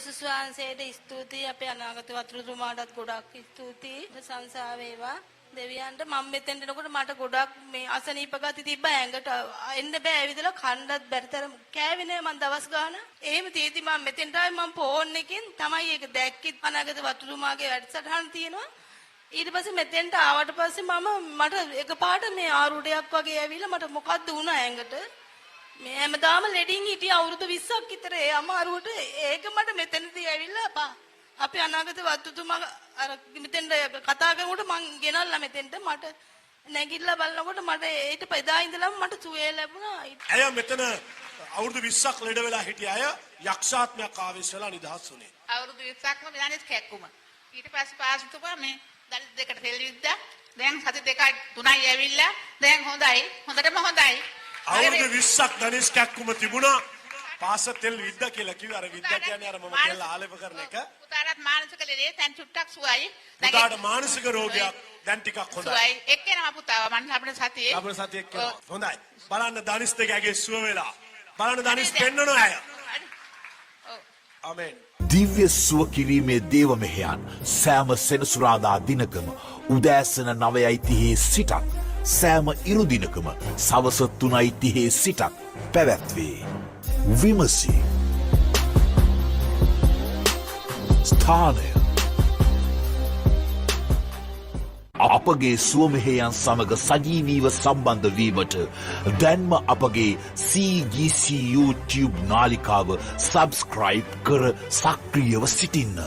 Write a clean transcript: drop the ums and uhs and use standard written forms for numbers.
යේසුස් වහන්සේට ස්තුතියි. අපේ අනාගත වතුරුතුමාටත් ගොඩක් ස්තුතියි. ප්‍රශංසා වේවා. දෙවියන්ට මම මෙතෙන්ට එනකොට මට ගොඩක් මේ අසනීප ගති තිබ්බ ඇඟට එන්න බෑ ඇවිදලා කණ්ඩත් බැරිතර කෑවේ නෑ මං දවස් ගාන. එහෙම තීති මම මෙතෙන්ට ආවේ මං ෆෝන් එකෙන් තමයි ඒක දැක්කේ අනාගත වතුරුමාගේ වැඩසටහන තියෙනවා. ඊට පස්සේ මෙතෙන්ට ආවට පස්සේ මට එකපාරට මේ ආරුඩයක් වගේ ඇවිල්ලා මට මොකද්ද වුණා ඇඟට. මේ හැමදාම ලෙඩින් හිටිය අවුරුදු 20ක් විතර ඒ අමාරුවට ඒක මට මෙතනදී ඇවිල්ලා අපේ අනාගත වතුරුතුමා අර මෙතෙන්ට කතා කරනකොට මං ගෙනල්ලා මෙතෙන්ට මට නැගිටලා බලනකොට මට ඊට පෙදා ඉඳලම මට සුවය ලැබුණා. අය මෙතන අවුරුදු 20ක් ලෙඩ වෙලා හිටිය අය යක්ෂාත්මයක් ආවේශ වෙලා නිදහස් වුණේ. අවුරුදු 20ක්ම මිලානෙත් කැක්කුම. ඊට පස්සේ පාස්තුමා මේ දල් දෙකට තෙල් විද්දා. දැන් සති දෙකයි තුනයි ඇවිල්ලා දැන් හොඳයි. හොඳටම හොඳයි. අවුරුදු 20ක් ධනිස් කැක්කුම තිබුණා. පාස තෙල් විද්දා කියලා කිව්වා. අර විද්දා කියන්නේ අර මම කියලා ආලේප කරන එක. පුතාට මානසික ලෙඩේ දැන් චුට්ටක් සුවයි. පුතාට මානසික රෝගයක් දැන් ටිකක් හොඳයි. සුවයි. එක්කෙනා පුතාව මම අපේ සතියේ. අපේ සතියේ එක්කෙනා. හොඳයි. බලන්න ධනිස් දෙකගේ සුව වෙලා. බලන්න ධනිස් පෙන්නනවා අය. ආමෙන්. දිව්‍ය සුව කිරීමේ දේව මෙහෙයන් සෑම සෙනසුරාදා දිනකම උදෑසන 9:30 සිටත් සෑම ඉරු දිනකම සවස 3:30 සිටත් පැවැත්වේ. විමසි ස්ථානය අපගේ සුවමෙහෙයන් සමග සජීවීව සම්බන්ධ වීමට දැන්ම අපගේ CGC YouTube නාලිකාව සබස්ක්‍රයිබ් කර සක්‍රියව සිටින්න.